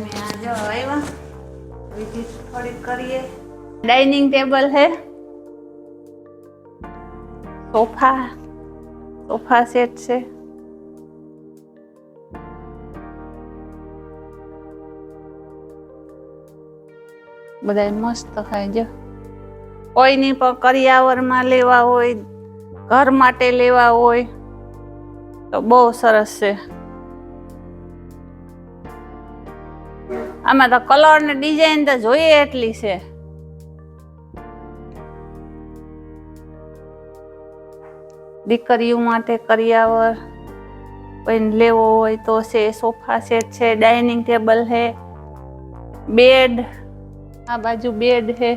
અમે આ જો આવ્યા વિઝિટ થોડી કરીએ. ડાઇનિંગ ટેબલ है, સોફા સેટ છે. બધા મસ્ત ખાય જો. કોઈની પણ કરિયાવરમાં લેવા હોય, ઘર માટે લેવા હોય તો બહુ સરસ છે. આમાં તો કલર ને ડિઝાઇન તો જોઈએ એટલી છે. દીકરીઓ માટે કરિયાવર કોઈને લેવો હોય તો છે. સોફા સેટ છે, ડાઇનિંગ ટેબલ है, બેડ આ બાજુ બેડ है.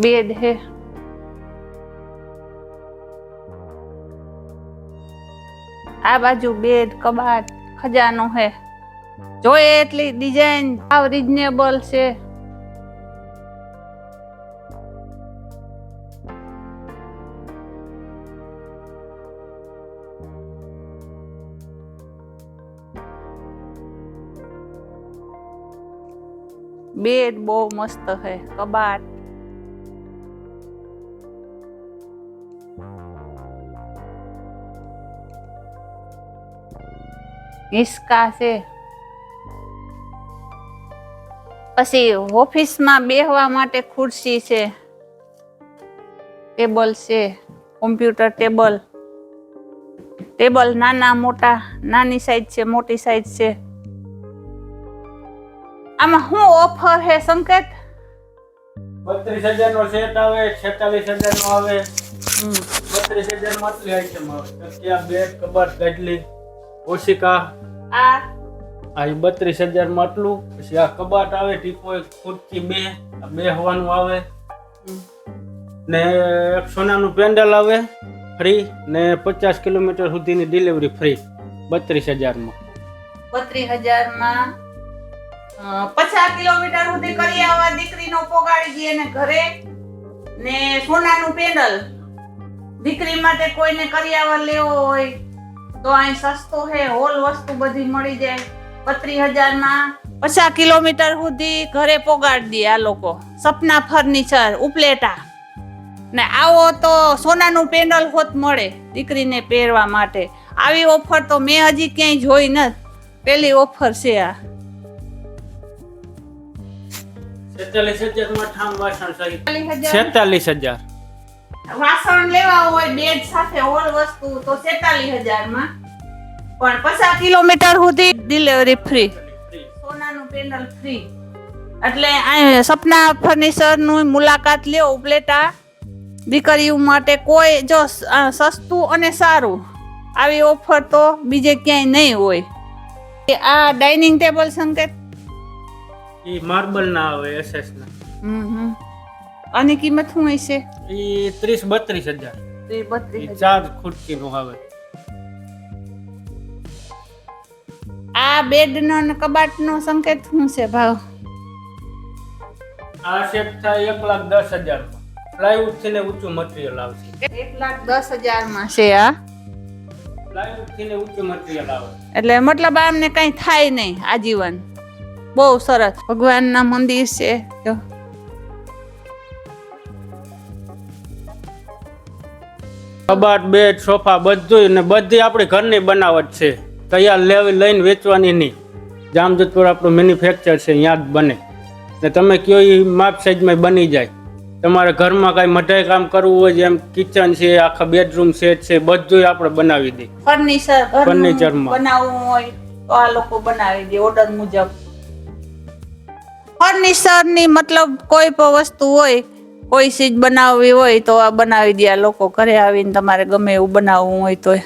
બેડ है. આ બાજુ બેડ, કબાટ, ખજાનો है. જોઈએ એટલી ડિઝાઇન સાવ રીઝનેબલ છે. બેડ બહુ મસ્ત है, કબાટ હિસકા છે. પછી ઓફિસમાં બેહવા માટે ખુરશી છે, ટેબલ છે, કોમ્પ્યુટર ટેબલ નાના મોટા, નાની સાઈઝ છે, મોટી સાઈઝ છે. આમાં શું ઓફર છે સંકેત? 32,000 નો સેટ આવે, 46,000 નો આવે. 32,000 માં આટલી આઈટમ આવે. તકિયા, બેડ, કબાટ, ગાદલી, ઓશિકા. આ 32,000 માં આટલું. પછી આ કબાટ આવે, ટીપોય, ખુરચી બેહવાનું આવે. ને એક સોનાનું પેન્ડલ આવે ફ્રી, ને 50 કિલોમીટર સુધીની ડિલિવરી ફ્રી 32,000 માં. 32,000 માં 50 કિલોમીટર સુધી કરી આવવા દીકરીનો પોગાડી દે ને ઘરે. ને સોનાનું પેન્ડલ દીકરી માટે કોઈને કરિયાવર લેવો હોય તો અહીં સસ્તો છે. હોલ વસ્તુ બધી મળી જાય. 32,000 માં 50 કિલોમીટર સુધી ઘરે પોગાડી દે આ લોકો. સપના ફર્નિચર ઉપલેટા. ને આવો તો સોનાનું પેન્ડલ હોત મળે દીકરીને પહેરવા માટે. આવી ઓફર તો મેં હજી ક્યાંય જોઈ નથી. પેલી ઓફર છે આ. 46,000 માં ઠામ વાસણ સહિત 46,000. વાસણ લેવા હોય બેડ સાથે હોલ વસ્તુ તો 46,000 માં. પણ 50 કિલોમીટર સુધી ડિલિવરી ફ્રી. સોનાનું પેનલ ફ્રી. એટલે આ સપના ફર્નિચર નું મુલાકાત લ્યો ઉપલેટા. દીકરીઓ માટે કોઈ જો સસ્તું અને સારું આવી ઓફર તો બીજે ક્યાંય નહીં હોય. આ ડાઇનિંગ ટેબલ સંકેત ઈ માર્બલ ના આવે, એસએસ ના. આની કિંમત શું હશે? ઈ 30-32,000. 32,000. 4 ખુરચી નું આવે. આ બેડ નો અને કબાટ નો સંકેત શું છે ભાવ? આ સેટ થાય 1,10,000 માં. પ્લાયવુડ થી ને ઊંચું મટીરીયલ આવશે. 1,10,000 માં છે આ. પ્લાયવુડ થી ને ઊંચું મટીરીયલ આવે. એટલે મતલબ આમને કઈ થાય નહીં આજીવન. બહુ સરસ. ભગવાનના મંદિર છે જો. કબાટ, બેડ, સોફા બધું ને બધી આપણી ઘરની બનાવટ છે. તૈયાર લઈને વેચવાની નહીં. જામજોધપુર આપણું મેન્યુફેક્ચર છે, અહીંયા જ બને. ને તમે કયો એ માપ સાઈઝમાં બની જાય. તમારે ઘરમાં કાંઈ મઢાઈ કામ કરવું હોય, જેમ કિચન છે, આખા બેડરૂમ સેટ છે, બધું આપણે બનાવી દે. ફર્નિચરમાં બનાવવું હોય તો આ લોકો બનાવી દે ઓર્ડર મુજબ. ફર્નિચરની મતલબ કોઈ પણ વસ્તુ હોય, કોઈ ચીજ બનાવવી હોય તો આ બનાવી દે આ લોકો. ઘરે આવીને તમારે ગમે એવું બનાવવું હોય તો.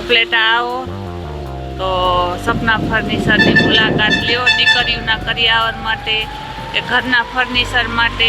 ઉપલેટા આવો તો સપના ફર્નિચરની મુલાકાત લ્યો. દીકરીઓના કરિયાવર માટે કે ઘરના ફર્નિચર માટે